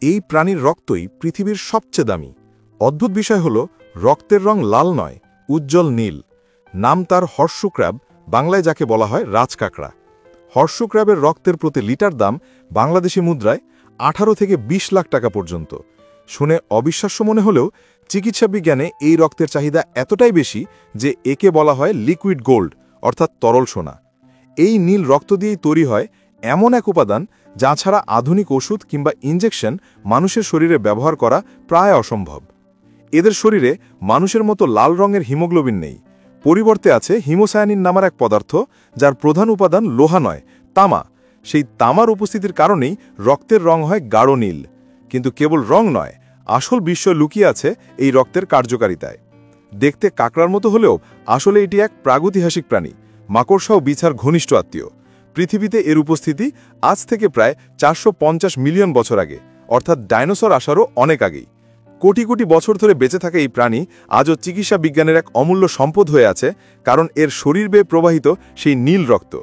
এই প্রাণীর রক্তই পৃথিবীর সবচেয়ে দামি। অদ্ভুত বিষয় হল রক্তের রং লাল নয়, উজ্জ্বল নীল। নাম তার হর্স ক্র্যাব, বাংলায় যাকে বলা হয় রাজকাঁকড়া। হর্স ক্র্যাবের রক্তের প্রতি লিটার দাম বাংলাদেশি মুদ্রায় 18 থেকে 20 লাখ টাকা পর্যন্ত। শুনে অবিশ্বাস্য মনে হলেও চিকিৎসা বিজ্ঞানে এই রক্তের চাহিদা এতটাই বেশি যে একে বলা হয় লিকুইড গোল্ড, অর্থাৎ তরল সোনা। এই নীল রক্ত দিয়েই তৈরি হয় এমন এক উপাদান যা ছাড়া আধুনিক ওষুধ কিংবা ইনজেকশন মানুষের শরীরে ব্যবহার করা প্রায় অসম্ভব। এদের শরীরে মানুষের মতো লাল রঙের হিমোগ্লোবিন নেই, পরিবর্তে আছে হিমোসায়ানিন নামের এক পদার্থ, যার প্রধান উপাদান লোহা নয়, তামা। সেই তামার উপস্থিতির কারণেই রক্তের রং হয় গাঢ় নীল। কিন্তু কেবল রং নয়, আসল বিস্ময় লুকিয়ে আছে এই রক্তের কার্যকারিতায়। দেখতে কাঁকড়ার মতো হলেও আসলে এটি এক প্রাগৈতিহাসিক প্রাণী, মাকড়সা ও বিছার ঘনিষ্ঠ আত্মীয়। পৃথিবীতে এর উপস্থিতি আজ থেকে প্রায় 450 মিলিয়ন বছর আগে, অর্থাৎ ডাইনোসর আসারও অনেক আগেই। কোটি কোটি বছর ধরে বেঁচে থাকা এই প্রাণী আজও চিকিৎসা বিজ্ঞানের এক অমূল্য সম্পদ হয়ে আছে, কারণ এর শরীর বেয়ে প্রবাহিত সেই নীল রক্ত।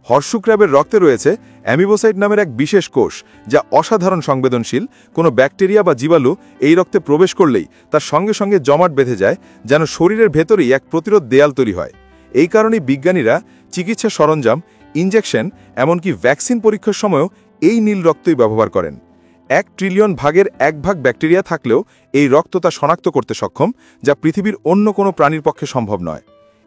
হর্স ক্র্যাবের রক্তে রয়েছে অ্যামিবোসাইট নামের এক বিশেষ কোষ, যা অসাধারণ সংবেদনশীল। কোনো ব্যাকটেরিয়া বা জীবাণু এই রক্তে প্রবেশ করলেই তার সঙ্গে সঙ্গে জমাট বেঁধে যায়, যেন শরীরের ভেতরেই এক প্রতিরোধ দেয়াল তৈরি হয়। এই কারণেই বিজ্ঞানীরা চিকিৎসা সরঞ্জাম, ইনজেকশন, এমনকি ভ্যাকসিন পরীক্ষার সময়ও এই নীল রক্তই ব্যবহার করেন। 1 ট্রিলিয়ন ভাগের 1 ভাগ ব্যাকটেরিয়া থাকলেও এই রক্ত তা শনাক্ত করতে সক্ষম, যা পৃথিবীর অন্য কোনো প্রাণীর পক্ষে সম্ভব নয়।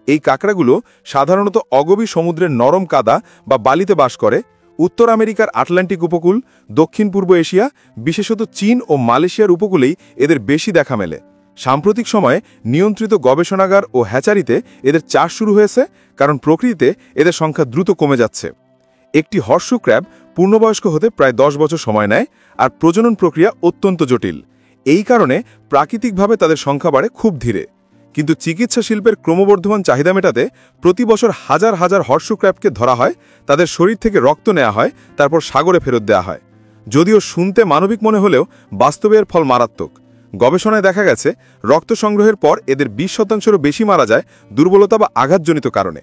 এই কাঁকড়াগুলো সাধারণত অগভীর সমুদ্রের নরম কাদা বা বালিতে বাস করে। উত্তর আমেরিকার আটলান্টিক উপকূল, দক্ষিণ পূর্ব এশিয়া, বিশেষত চীন ও মালয়েশিয়ার উপকূলেই এদের বেশি দেখা মেলে। সাম্প্রতিক সময়ে নিয়ন্ত্রিত গবেষণাগার ও হ্যাচারিতে এদের চাষ শুরু হয়েছে, কারণ প্রকৃতিতে এদের সংখ্যা দ্রুত কমে যাচ্ছে। একটি হর্স ক্র্যাব পূর্ণবয়স্ক হতে প্রায় 10 বছর সময় নেয়, আর প্রজনন প্রক্রিয়া অত্যন্ত জটিল। এই কারণে প্রাকৃতিকভাবে তাদের সংখ্যা বাড়ে খুব ধীরে। কিন্তু চিকিৎসা শিল্পের ক্রমবর্ধমান চাহিদা মেটাতে প্রতি বছর হাজার হাজার হর্স ক্র্যাবকে ধরা হয়, তাদের শরীর থেকে রক্ত নেওয়া হয়, তারপর সাগরে ফেরত দেওয়া হয়। যদিও শুনতে মানবিক মনে হলেও বাস্তবে এর ফল মারাত্মক। গবেষণায় দেখা গেছে রক্ত সংগ্রহের পর এদের 20%-এরও বেশি মারা যায় দুর্বলতা বা আঘাতজনিত কারণে।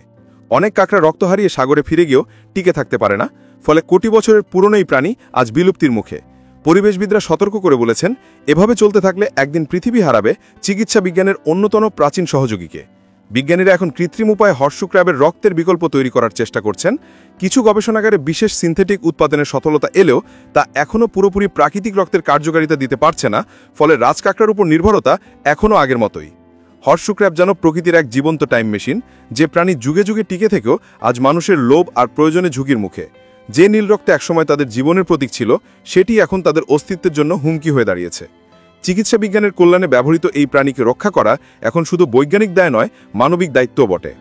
অনেক কাঁকড়া রক্ত হারিয়ে সাগরে ফিরে গিয়েও টিকে থাকতে পারে না, ফলে কোটি বছরের পুরনো এই প্রাণী আজ বিলুপ্তির মুখে। পরিবেশবিদরা সতর্ক করে বলেছেন, এভাবে চলতে থাকলে একদিন পৃথিবী হারাবে চিকিৎসা বিজ্ঞানের অন্যতম প্রাচীন সহযোগীকে। বিজ্ঞানীরা এখন কৃত্রিম উপায়ে হর্স ক্র্যাবের রক্তের বিকল্প তৈরি করার চেষ্টা করছেন। কিছু গবেষণাগারে বিশেষ সিনথেটিক উৎপাদনের সফলতা এলেও তা এখনও পুরোপুরি প্রাকৃতিক রক্তের কার্যকারিতা দিতে পারছে না, ফলে রাজকাঁকড়ার উপর নির্ভরতা এখনও আগের মতোই। হর্স ক্র্যাব যেন প্রকৃতির এক জীবন্ত টাইম মেশিন, যে প্রাণী যুগে যুগে টিকে থেকেও আজ মানুষের লোভ আর প্রয়োজনে ঝুঁকির মুখে। যে নীল রক্ত একসময় তাদের জীবনের প্রতীক ছিল, সেটি এখন তাদের অস্তিত্বের জন্য হুমকি হয়ে দাঁড়িয়েছে। চিকিৎসা বিজ্ঞানের কল্যাণে ব্যবহৃত এই প্রাণীকে রক্ষা করা এখন শুধু বৈজ্ঞানিক দায় নয়, মানবিক দায়িত্বও বটে।